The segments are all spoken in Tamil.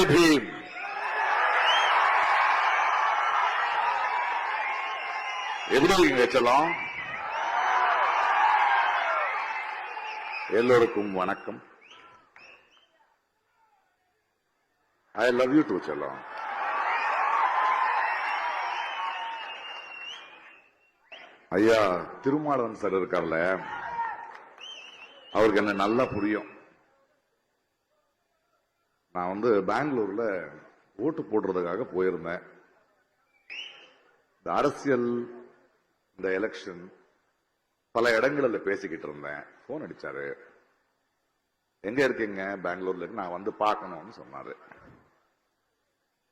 ஜெய் பீம். எப்படி இருக்கீங்க செல்லம்? எல்லோருக்கும் வணக்கம். ஐ லவ் யூ டூ செல்லம். ஐயா திருமாவளவன் சார் இருக்கார்ல, அவருக்கு என்ன நல்லா புரியும். நான் பெங்களூர்ல ஓட்டு போடுறதுக்காக போயிருந்தேன். இந்த அரசியல், இந்த எலெக்ஷன் பல இடங்களில் பேசிக்கிட்டு இருந்தேன். போன் அடிச்சாரு, எங்க இருக்கீங்க? பெங்களூர்ல இருக்கு, நான் பார்க்கணும்னு சொன்னாரு.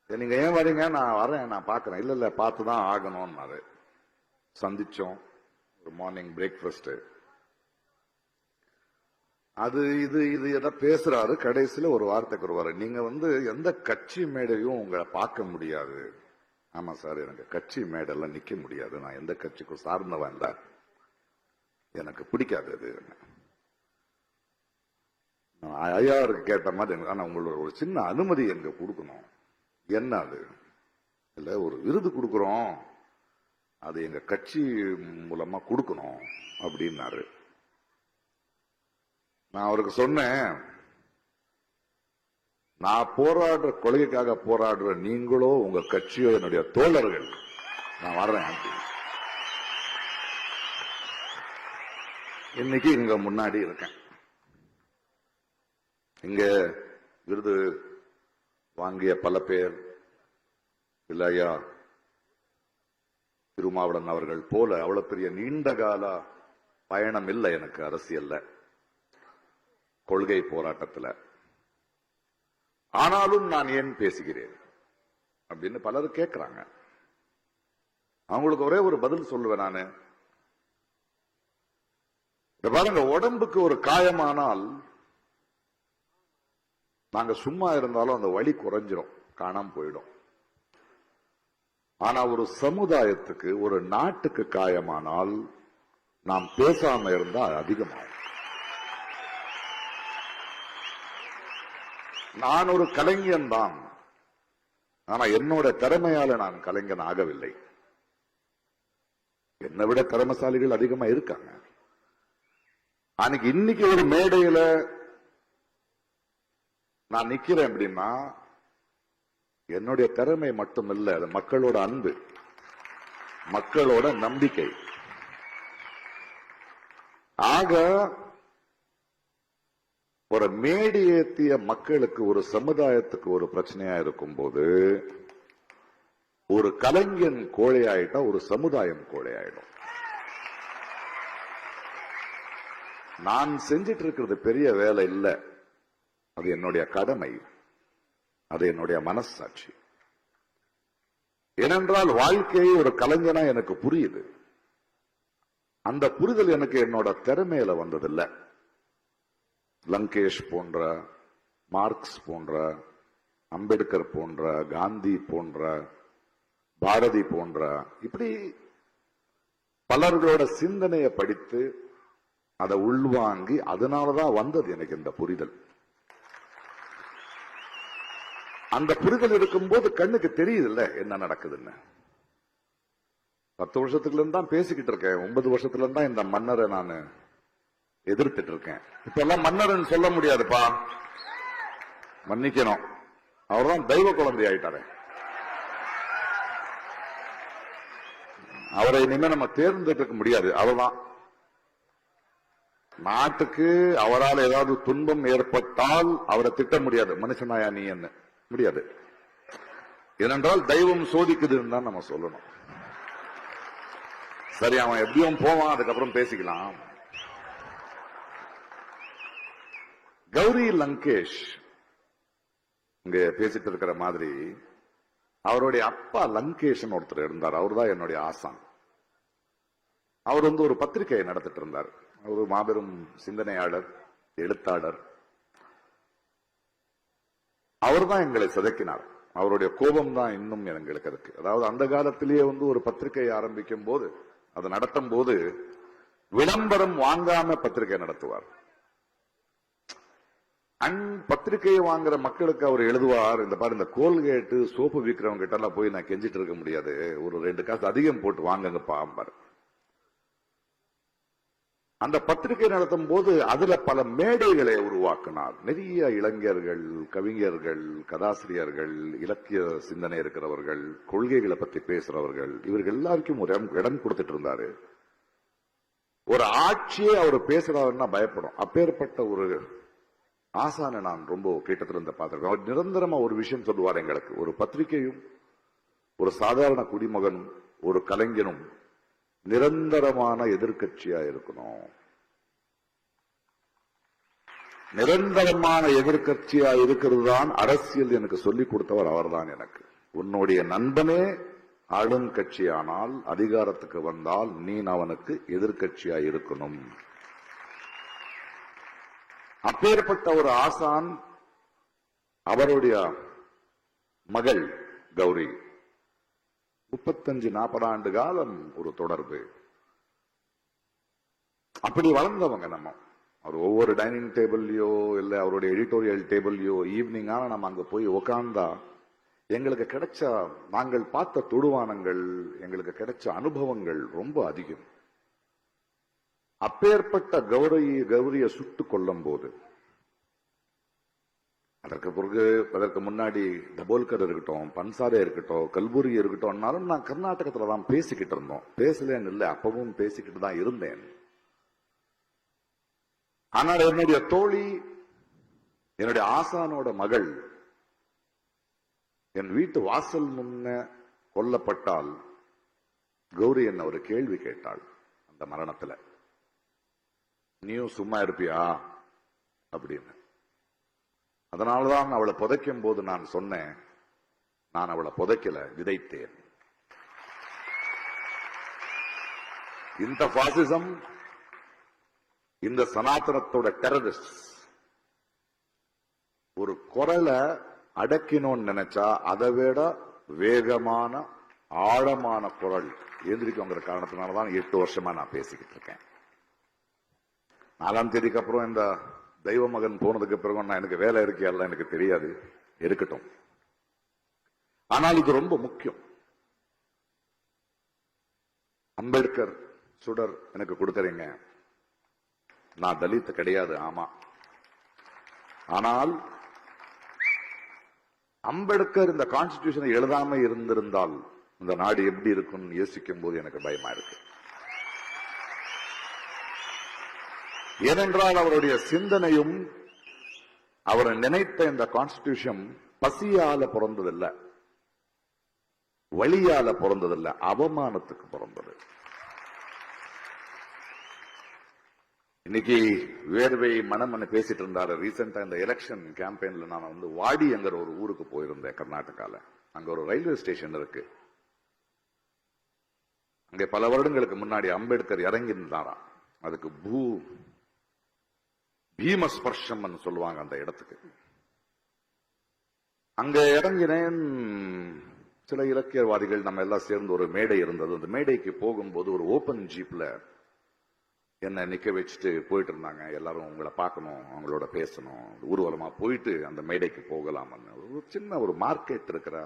நீங்க ஏன் வரீங்க? நான் வரேன், நான் பார்க்கறேன். இல்ல பார்த்துதான் ஆகணும்னாரு. சந்திச்சோம், ஒரு மார்னிங் பிரேக்ஃபாஸ்ட். அது இது எதை பேசுறாரு. கடைசியில ஒரு வார்த்தைக்கு வருவாரு, நீங்க எந்த கட்சி மேடையும் உங்களை பார்க்க முடியாது. ஆமா சார், எனக்கு கட்சி மேடெல்லாம் நிக்க முடியாது, நான் எந்த கட்சிக்கும் சார்ந்தவன் இல்ல, எனக்கு பிடிக்காது அது. ஐயாருக்கு கேட்ட மாதிரி, ஆனா உங்களோட ஒரு சின்ன அனுமதி எனக்கு கொடுக்கணும். என்ன அது? இல்ல, ஒரு விருது கொடுக்கறோம், அது எங்க கட்சி மூலமா கொடுக்கணும் அப்படின்னாரு. நான் அவருக்கு சொன்னேன், நான் போராடுற கொள்கைக்காக போராடுற நீங்களோ உங்க கட்சியோ என்னுடைய தோழர்கள், நான் வர்றேன். இன்னைக்கு இங்க முன்னாடி இருக்கேன். இங்க விருது வாங்கிய பல பேர், இல்லையா திருமாவளவன் அவர்கள் போல அவ்வளவு பெரிய நீண்ட கால பயணம் இல்லை எனக்கு அரசியல்ல, கொள்கை போராட்டத்தில். ஆனாலும் நான் ஏன் பேசுகிறேன் அப்படின்னு பலரும் கேட்கிறாங்க. அவங்களுக்கு ஒரே ஒரு பதில் சொல்லுவேன் நானு. பாருங்க, உடம்புக்கு ஒரு காயமானால் நாங்க சும்மா இருந்தாலும் அந்த வலி குறைஞ்சிரும், காணாம போயிடும். ஆனா ஒரு சமுதாயத்துக்கு, ஒரு நாட்டுக்கு காயமானால் நாம் பேசாம இருந்தா அதிகமாகும். நான் ஒரு கலைஞன் தான், ஆனா என்னோட திறமையால நான் கலைஞன் ஆகவில்லை. என்னை விட திறமைசாலிகள் அதிகமா இருக்காங்க. அன்னைக்கு இன்னைக்கு ஒரு மேடையில நான் நிக்கிறேன் அப்படின்னா என்னுடைய திறமை மட்டும் இல்ல, அது மக்களோட அன்பு, மக்களோட நம்பிக்கை. ஆக ஒரு மேடி ஏத்திய மக்களுக்கு, ஒரு சமுதாயத்துக்கு ஒரு பிரச்சனையா இருக்கும் போது, ஒரு கலைஞன் கோழையாயிட்டா ஒரு சமுதாயம் கோழையாயிடும். நான் செஞ்சிட்டு இருக்கிறது பெரிய வேலை இல்லை, அது என்னுடைய கடமை, அது என்னுடைய மனசாட்சி. ஏனென்றால் வாழ்க்கையை ஒரு கலைஞனா எனக்கு புரியுது. அந்த புரிதல் எனக்கு என்னோட திறமையில வந்ததில்லை. லங்கேஷ் போன்ற, மார்க்ஸ் போன்ற, அம்பேத்கர் போன்ற, காந்தி போன்ற, பாரதி போன்ற, இப்படி பலர்களோட சிந்தனையை படித்து அதை உள்வாங்கி, அதனாலதான் வந்தது எனக்கு இந்த புரிதல். அந்த புரிதல் இருக்கும்போது கண்ணுக்கு தெரியுது இல்ல என்ன நடக்குதுன்னு. 10 வருஷத்துக்குல இருந்து தான் பேசிக்கிட்டு இருக்கேன். 9 வருஷத்துல இருந்து தான் இந்த மன்னரை நான் எதிர்த்துட்டு இருக்கேன். இப்ப எல்லாம் மன்னர்ன்னு சொல்ல முடியாதுப்பா, மன்னிக்கணும். அவர்தான் தெய்வ குழந்தை ஆயிட்டாரு. அவரை இனிமே நம்ம தேர்ந்தெடுக்க முடியாது. அவர்தான் நாட்டுக்கு, அவரால் ஏதாவது துன்பம் ஏற்பட்டால் அவரை திட்ட முடியாது, மனுஷனாயா நீ என்ன முடியாது. ஏனென்றால் தெய்வம் சோதிக்குதுன்னு தான் நம்ம சொல்லணும். சரி, அவன் எப்படியும் போவான், அதுக்கப்புறம் பேசிக்கலாம். கௌரி லங்கேஷ் இங்க பேசிட்டு இருக்கிற மாதிரி, அவருடைய அப்பா லங்கேஷ் ஒருத்தர் இருந்தார். அவர் தான் என்னுடைய ஆசான். அவர் ஒரு பத்திரிகையை நடத்திட்டு இருந்தார். அவர் மாபெரும் சிந்தனையாளர், எழுத்தாளர். அவர் தான் எங்களை சிதைக்கினார். அவருடைய கோபம் தான் இன்னும் எங்களுக்கு இருக்கு. அதாவது அந்த காலத்திலேயே ஒரு பத்திரிகை ஆரம்பிக்கும் போது, அதை நடத்தும் போது விளம்பரம் வாங்காம பத்திரிகை நடத்துவார். பத்திரிகையை வாங்குற மக்களுக்கு அவர் எழுதுவார், இந்த பாரு இந்த கோல்கேட்டு சோப்பு விற்கிறவங்க கிட்ட எல்லாம் போய் நான் கெஞ்சிட்டு இருக்க முடியாது, ஒரு 2 காசு அதிகம் போட்டு வாங்குங்கப்பா. அந்த பத்திரிகை நடத்தும் போது அதுல பல மேடைகளை உருவாக்கினார். நிறைய இளைஞர்கள், கவிஞர்கள், கதாசிரியர்கள், இலக்கிய சிந்தனை இருக்கிறவர்கள், கொள்கைகளை பத்தி பேசுறவர்கள், இவர்கள் எல்லாருக்கும் ஒரு இடம் கொடுத்துட்டு இருந்தாரு. ஒரு ஆட்சியே அவர் பேசுறாருன்னா பயப்படும். அப்பேற்பட்ட ஒரு ஆசான நான் ரொம்ப கிட்டத்துல இருந்த பார்த்திருக்கேன். அவர் நிரந்தரமா ஒரு விஷயம் சொல்லுவார் எங்களுக்கு. ஒரு பத்திரிகையும் ஒரு சாதாரண குடிமகனும் ஒரு கலைஞனும் நிரந்தரமான எதிர்கட்சியா இருக்கணும். நிரந்தரமான எதிர்கட்சியா இருக்கிறது தான் அரசியல் எனக்கு சொல்லிக் கொடுத்தவர் அவர்தான் எனக்கு. உன்னுடைய நண்பனே ஆளுங்கட்சியானால் அதிகாரத்துக்கு வந்தால் நீ அவனுக்கு எதிர்கட்சியா இருக்கணும். அப்பேற்பட்ட ஒரு ஆசான், அவருடைய மகள் கௌரி 35-40 ஆண்டு காலம் ஒரு தொடர்பு. அப்படி வளர்ந்தவங்க நம்ம. அவர் ஒவ்வொரு டைனிங் டேபிள்லயோ இல்ல அவருடைய எடிட்டோரியல் டேபிள்லயோ ஈவினிங் ஆனா நம்ம அங்க போய் உட்கார்ந்தா எங்களுக்கு கிடைச்ச, நாங்கள் பார்த்த தொடுவானங்கள், எங்களுக்கு கிடைச்ச அனுபவங்கள் ரொம்ப அதிகம். அப்பேற்பட்ட கௌரியை சுட்டுக் கொள்ளும் போது, அதற்கு முன்னாடி தபோல்கர் இருக்கட்டும், பன்சாரே இருக்கட்டும், கல்புரி இருக்கட்டும், நான் கர்நாடகத்துல தான் பேசிக்கிட்டு இருந்தோம். பேசலன்னு இல்லை, அப்பவும் பேசிக்கிட்டு தான் இருந்தேன். ஆனால் என்னுடைய தோழி, என்னுடைய ஆசானோட மகள் என் வீட்டு வாசல் முன்ன கொல்லப்பட்டால் கௌரி என்ன ஒரு கேள்வி கேட்டாள். அந்த மரணத்துல நீயும் சும்மா இருப்பியா அப்படின்னு. அதனால்தான் அவளை புதைக்கும் போது நான் சொன்னேன், நான் அவளை புதைக்கல, விதைத்தேன். இந்த பாசிசம், இந்த சனாதனத்தோட டெரரிஸ்ட் ஒரு குரலை அடக்கினோன்னு நினைச்சா அதை விட வேகமான ஆழமான குரல் எந்திரிக்குங்கிற காரணத்தினாலதான் 8 வருஷமா நான் பேசிக்கிட்டு இருக்கேன். 4ஆம் தேதிக்கு அப்புறம் இந்த தெய்வ மகன் போனதுக்கு பிறகு நான் எனக்கு வேலை இருக்கியால எனக்கு தெரியாது, இருக்கட்டும். ஆனால் இது ரொம்ப முக்கியம். அம்பேத்கர் சுடர் எனக்கு கொடுத்துறீங்க. நான் தலித் கிடையாது, ஆமா. ஆனால் அம்பேத்கர் இந்த கான்ஸ்டிடியூஷனை எழுதாம இருந்திருந்தால் இந்த நாடு எப்படி இருக்கும்னு யோசிக்கும் போது எனக்கு பயமா இருக்கு. ஏனென்றால் அவருடைய சிந்தனையும் அவர் நினைத்த இந்த கான்ஸ்டிடியூஷன் பசியால பிறந்ததில்லை, வழியால பிறந்ததில்லை, அவமானத்துக்கு பிறந்தது. இன்னைக்கு வேர்வை மனம்னு பேசிட்டு இருந்தாரு. ரீசெண்டா இந்த எலெக்ஷன் கேம்பெயின்ல நான் வாடி என்கிற ஒரு ஊருக்கு போயிருந்தேன் கர்நாடகால. அங்க ஒரு ரயில்வே ஸ்டேஷன் இருக்கு. அங்க பல வருடங்களுக்கு முன்னாடி அம்பேத்கர் இறங்கி இருந்தாராம். அதுக்கு பீமஸ்பர்ஷம் சொல்லுவாங்க அந்த இடத்துக்கு. அங்க இறங்கினேன். சில இலக்கியவாதிகள் நம்ம எல்லாம் சேர்ந்து ஒரு மேடை இருந்தது. அந்த மேடைக்கு போகும்போது ஒரு ஓபன் ஜீப்ல என்ன நிக்க வச்சுட்டு போயிட்டு இருந்தாங்க. எல்லாரும் உங்களை பார்க்கணும், அவங்களோட பேசணும், ஊர்வலமா போயிட்டு அந்த மேடைக்கு போகலாம். ஒரு சின்ன ஒரு மார்க்கெட் இருக்கிற,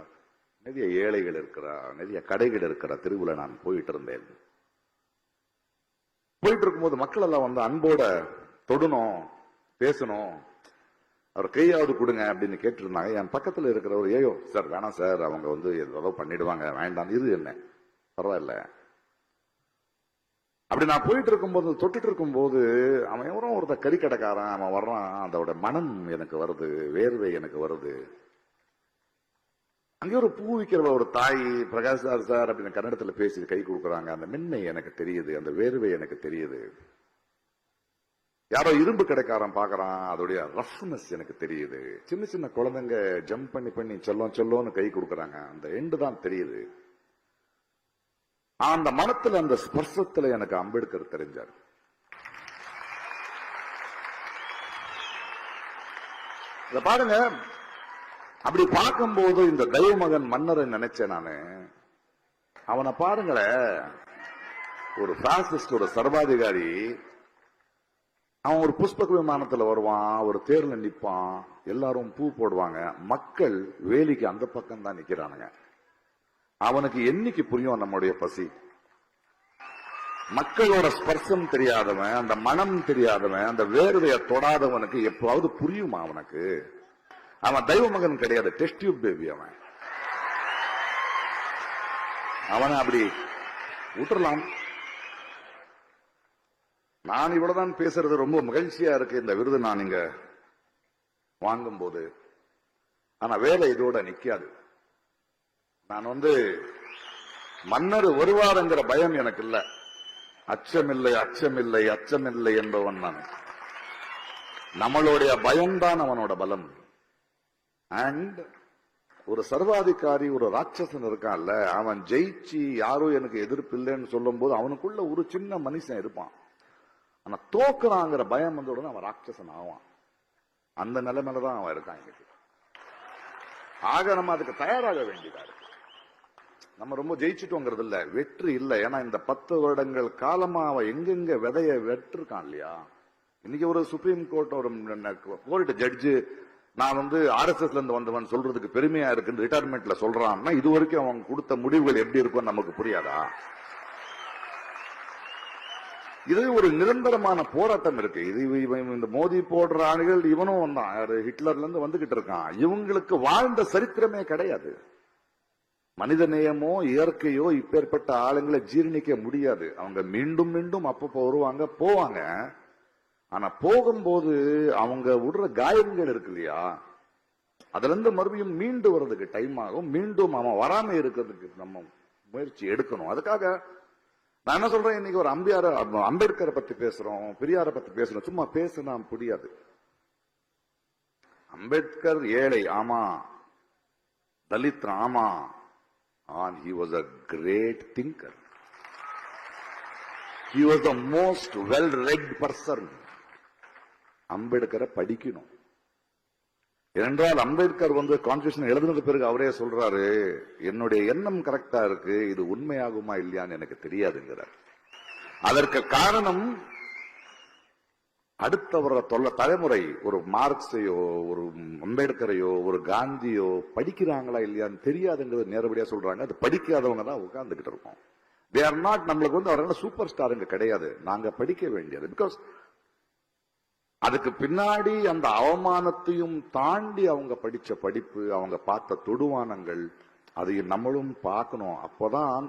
நிறைய ஏழைகள் இருக்கிற, நிறைய கடைகள் இருக்கிற தெருவுல நான் போயிட்டு இருந்தேன். போயிட்டு இருக்கும்போது மக்கள் எல்லாம் அன்போட தொடணும், பேசணும், அவர் கையாவது கொடுங்க அப்படின்னு கேட்டு இருந்தாங்க. என் பக்கத்துல இருக்கிறவர், ஏயோ சார் வேணாம் சார், அவங்க ஏதோ பண்ணிடுவாங்க, வேண்டாம், இது என்ன பரவாயில்ல அப்படி. நான் போயிட்டு இருக்கும்போது, தொட்டுட்டு இருக்கும்போது, அவன் எவரும் ஒருத்த கறிக்கடைக்காரன் அவன் வர்றான். அதோட மனம் எனக்கு வருது, வேர்வை எனக்கு வருது. அங்கே ஒரு பூ விற்கிற ஒரு தாய், பிரகாஷ் சார் அப்படின்னு கன்னடத்துல பேசி கை கொடுக்குறாங்க. அந்த மென்மை எனக்கு தெரியுது, அந்த வேர்வை எனக்கு தெரியுது. யாரோ இரும்பு கடைக்காரன் பாக்குறான், அதோடைய ரஃப்னஸ் எனக்கு தெரியுது. சின்ன சின்ன குழந்தைங்க ஜம்ப் பண்ணி சொல்லோன்னு கை கொடுக்குறாங்க, அந்த எண்டு தான் தெரியுது. அந்த மனத்துல, அந்த ஸ்பர்சத்துல எனக்கு அம்பேத்கர் தெரிஞ்சார். இத பாருங்க. அப்படி பார்க்கும்போது இந்த தெய்வமகன் மன்னரை நினைச்சேன் நானு. அவனை பாருங்களேன், ஒரு பாசிஸ்ட், ஒரு சர்வாதிகாரி, அவன் ஒரு புஷ்பக விமானத்துல வருவான், ஒரு தேர்ல நிப்பான், எல்லாரும் பூ போடுவாங்க, மக்கள் வேலிக்கு அந்த பக்கம் தான் நிக்கிறானுங்க. அவனுக்கு என்னைக்கு புரியும் நம்முடைய பசி? மக்களோட ஸ்பர்சம் தெரியாதவன், அந்த மனம் தெரியாதவன், அந்த வேர்வையை தொடாதவனுக்கு எப்போது புரியுமா அவனுக்கு? அவன் தெய்வ மகன் கிடையாது, டெஸ்ட் டியூப் பேபி. அவனை அப்படி விட்டுறலாம். நான் இவ்வளவுதான் பேசுறது ரொம்ப மகிழ்ச்சியா இருக்கு இந்த விருது நான் இங்க வாங்கும் போது. ஆனா வேலை இதோட நிக்காது. நான் மன்னர் வருவாருங்கிற பயம் எனக்கு இல்ல. அச்சமில்லை அச்சமில்லை அச்சமில்லை என்பவன் நான். நம்மளுடைய பயம்தான் அவனோட பலம். அண்ட் ஒரு சர்வாதிகாரி, ஒரு ராட்சசன் இருக்கான்ல, அவன் ஜெயிச்சு யாரும் எனக்கு எதிர்ப்பு இல்லைன்னு சொல்லும் போது அவனுக்குள்ள ஒரு சின்ன மனுஷன் இருப்பான். ஆனா தோக்குறாங்கிற பயம் வந்த உடனே அவன் ராட்சசன் ஆவான். அந்த நிலைமையிலதான் அவன் இருக்கான் இன்னைக்கு. ஆக நம்ம அதுக்கு தயாராக வேண்டியதா இருக்கு. நம்ம ரொம்ப ஜெயிச்சுட்டோங்கிறது இல்ல, வெற்றி இல்ல. ஏன்னா இந்த 10 வருடங்கள் காலமா அவன் எங்கெங்க விதைய வெற்றிருக்கான் இல்லையா. இன்னைக்கு ஒரு சுப்ரீம் கோர்ட் ஒரு கோர்ட் ஜட்ஜு நான் RSSல இருந்து வந்தவன் சொல்றதுக்கு பெருமையா இருக்குன்னு ரிட்டையர்மெண்ட்ல சொல்றான்னா, இது வரைக்கும் அவன் கொடுத்த முடிவுகள் எப்படி இருக்கும் நமக்கு புரியாதா? இது ஒரு நிரந்தரமான போராட்டம் இருக்கு. இது இந்த மோதி போடுற ஆளுகள் இவனும் வந்தான், ஹிட்லர்ல இருந்து வந்துகிட்டு இருக்கான். இவங்களுக்கு வாழ்ந்த சரித்திரமே கிடையாது. மனித நேயமோ இயற்கையோ இப்பேற்பட்ட ஆளுங்களை ஜீர்ணிக்க முடியாது. அவங்க மீண்டும் மீண்டும் அப்பப்போ வருவாங்க போவாங்க. ஆனா போகும்போது அவங்க விடுற காயங்கள் இருக்கு இல்லையா, அதுல இருந்து மறுபடியும் மீண்டு வர்றதுக்கு டைம் ஆகும். மீண்டும் அவன் வராம இருக்கிறதுக்கு நம்ம முயற்சி எடுக்கணும். அதுக்காக நான் என்ன சொல்றேன், இன்னைக்கு ஒரு அம்பேத்கரை பத்தி பேசுறோம், பெரியாரை பத்தி பேசுறோம். சும்மா பேசுனா புரியாது. அம்பேத்கர் ஏழை, ஆமா. தலித், ஆமா. And he was a great thinker. He was the most well-read person. அம்பேத்கரை படிக்கணும். ஏனென்றால் அம்பேத்கர் கான்ஸ்டிடியூஷன் எழுதினது பிறகு அவரே சொல்றாரு, என்னுடைய எண்ணம் கரெக்டா இருக்கு, இது உண்மையாகுமா இல்லையான்னு எனக்கு தெரியாதுங்கிறார். அதற்கு காரணம் அடுத்த வர தலைமுறை ஒரு மார்க்ஸையோ ஒரு அம்பேத்கரையோ ஒரு காந்தியோ படிக்கிறாங்களா இல்லையான்னு தெரியாதுங்கிறது நேரடியா சொல்றாங்க. அது படிக்காதவங்க தான் உட்கார்ந்துகிட்டு இருக்கோம். They are not. நம்மளுக்கு அவரான சூப்பர் ஸ்டாருங்க கிடையாது, நாங்க படிக்க வேண்டியது. பிகாஸ் அதுக்கு பின்னாடி அந்த அவமானத்தையும் தாண்டி அவங்க படிச்ச படிப்பு, அவங்க பார்த்த தொடுவானங்கள், அதையும் நம்மளும் பார்க்கணும். அப்பதான்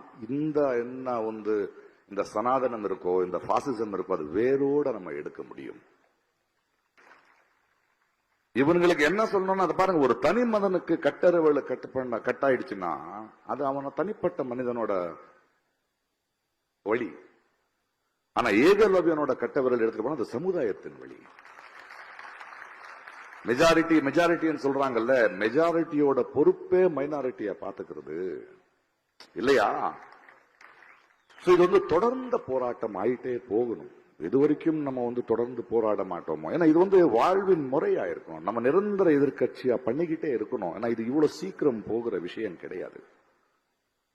இந்த சனாதனம் இருக்கோ, இந்த பாசிசம் இருக்கோ, அது வேரோட நம்ம எடுக்க முடியும். இவங்களுக்கு என்ன சொல்லணும்னு அதை பாருங்க. ஒரு தனி மனிதனுக்கு கட்டறிவுல கட்டாயிடுச்சுன்னா அது அவன தனிப்பட்ட மனிதனோட வழி. ஆனா ஏகலவ்யனோட கட்டவிரல் எடுத்துட்டு போனா அது சமுதாயத்தின் வழி. மெஜாரிட்டின்னு சொல்றாங்கல்ல, மெஜாரிட்டியோட பொறுப்பே மைனாரிட்டியா பாத்துக்கிறது இல்லையா? இது தொடர்ந்த போராட்டம் ஆயிட்டே போகணும். இது வரைக்கும் நம்ம தொடர்ந்து போராட மாட்டோமோ? ஏன்னா இது வாழ்வின் முறையா இருக்கணும். நம்ம நிரந்தர எதிர்கட்சியா பண்ணிக்கிட்டே இருக்கணும். ஏன்னா இது இவ்வளவு சீக்கிரம் போகிற விஷயம் கிடையாது.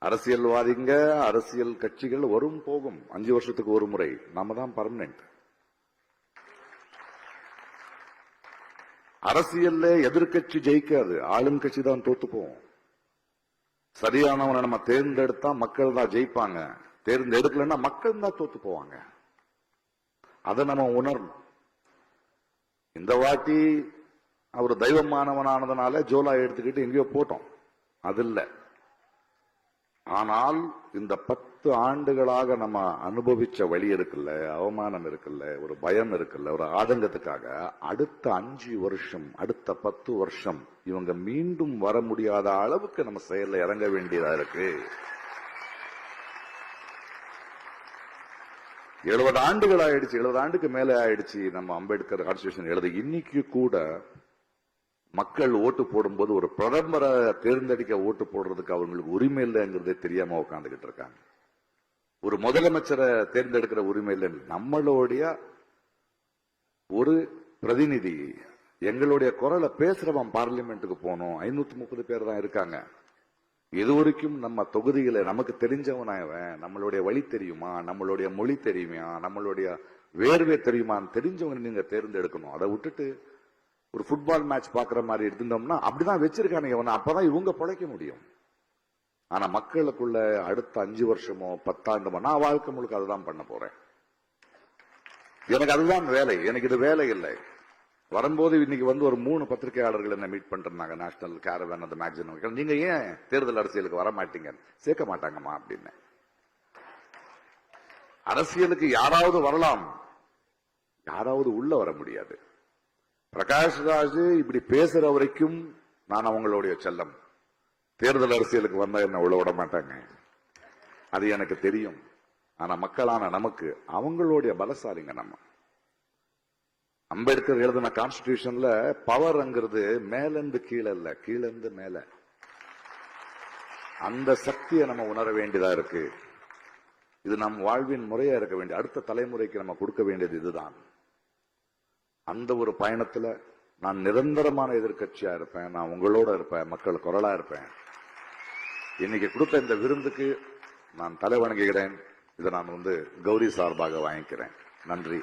அரசியல்வாதிங்க, அரசியல் கட்சிகள் வரும் போகும். 5 வருஷத்துக்கு ஒரு முறை. நாம தான் பர்மனன்ட். அரசியல்ல எதிர்கட்சி ஜெயிக்காது, ஆளுங்கட்சி தான் தோத்து போவோம். சரியானவனை நம்ம தேர்ந்தெடுத்தா மக்கள் தான் ஜெயிப்பாங்க, தேர்ந்தெடுக்கலன்னா மக்கள் தான் தோத்து போவாங்க. அதை நம்ம உணரணும். இந்த வாட்டி அவர் தெய்வமானவனானதுனால ஜோலா எடுத்துக்கிட்டு எங்கேயோ போட்டோம், அது இல்ல. ஆனால் இந்த 10 ஆண்டுகளாக நம்ம அனுபவிச்ச வழி இருக்குல்ல, அவமானம் இருக்குல்ல, ஒரு பயம் இருக்குல்ல, ஒரு ஆதங்கத்துக்காக அடுத்த 5 வருஷம், அடுத்த 10 வருஷம் இவங்க மீண்டும் வர முடியாத அளவுக்கு நம்ம செயல்ல இறங்க வேண்டியதா இருக்கு. 70 ஆண்டுகள் ஆயிடுச்சு, 70 ஆண்டுக்கு மேல ஆயிடுச்சு நம்ம அம்பேத்கர் கான்ஸ்டிடியூஷன் எழுத. இன்னைக்கு கூட மக்கள் ஓட்டு போடும்போது ஒரு பிரதமரை தேர்ந்தெடுக்க ஓட்டு போடுறதுக்கு அவங்களுக்கு உரிமை இல்லைங்கிறதே தெரியாம உட்காந்துக்கிட்டு இருக்காங்க. ஒரு முதலமைச்சரை தேர்ந்தெடுக்கிற உரிமை இல்லை. நம்மளுடைய ஒரு பிரதிநிதி, எங்களுடைய குரலை பேசுறவன் பார்லிமெண்ட்டுக்கு போனோம். 530 பேர் தான் இருக்காங்க. இதுவரைக்கும் நம்ம தொகுதிகளை நமக்கு தெரிஞ்சவனாயவன், நம்மளுடைய வழி தெரியுமா, நம்மளுடைய மொழி தெரியுமா, நம்மளுடைய வேர்வே தெரியுமான்னு தெரிஞ்சவங்க நீங்க தேர்ந்தெடுக்கணும். அதை விட்டுட்டு ஒரு ஃபுட்பால் மேட்ச் பாக்குற மாதிரி எடுத்துட்டோம்னா அப்படிதான் வச்சிருக்கானுங்க. அப்பதான் இவங்க பிழைக்க முடியும். ஆனா மக்களுக்குள்ள அடுத்த 5 வருஷமோ 10 ஆண்டுமோ நான் வாழ்க்கை முழுக்க அதுதான் பண்ண போறேன். எனக்கு அதுதான் வேலை. எனக்கு இது வேலை இல்லை. வரும்போது இன்னைக்கு ஒரு 3 பத்திரிகையாளர்கள் என்ன மீட் பண்ணிருந்தாங்க. நேஷனல் கேரவன் அந்த மேக்சின். நீங்க ஏன் தேர்தல் அரசியலுக்கு வர மாட்டீங்க? சேர்க்க மாட்டாங்கம்மா அப்படின்னு. அரசியலுக்கு யாராவது வரலாம், யாராவது உள்ள வர முடியாது. பிரகாஷ் ராஜ் இப்படி பேசுற வரைக்கும் நான் அவங்களுடைய செல்லம். தேர்தல் அரசியலுக்கு வந்தா என்ன உள்ள விட மாட்டாங்க, அது எனக்கு தெரியும். ஆனா மக்களான நமக்கு அவங்களுடைய பலசாலிங்க. நம்ம அம்பேத்கர் எழுதின கான்ஸ்டிடியூஷன்ல பவர்ங்கிறது மேலிருந்து கீழே இல்ல, கீழிருந்து மேல. அந்த சக்தியை நம்ம உணர வேண்டியதா இருக்கு. இது நம் வாழ்வின் முறையா இருக்க வேண்டிய, அடுத்த தலைமுறைக்கு நம்ம கொடுக்க வேண்டியது இதுதான். அந்த ஒரு பயணத்துல நான் நிரந்தரமான எதிர்க்கட்சியா இருப்பேன். நான் உங்களோட இருப்பேன், மக்கள் குரலா இருப்பேன். இன்னைக்கு கொடுத்த இந்த விருந்துக்கு நான் தலை வணங்குகிறேன். இதை நான் கௌரி சார்பாக வாங்கிக்கிறேன். நன்றி.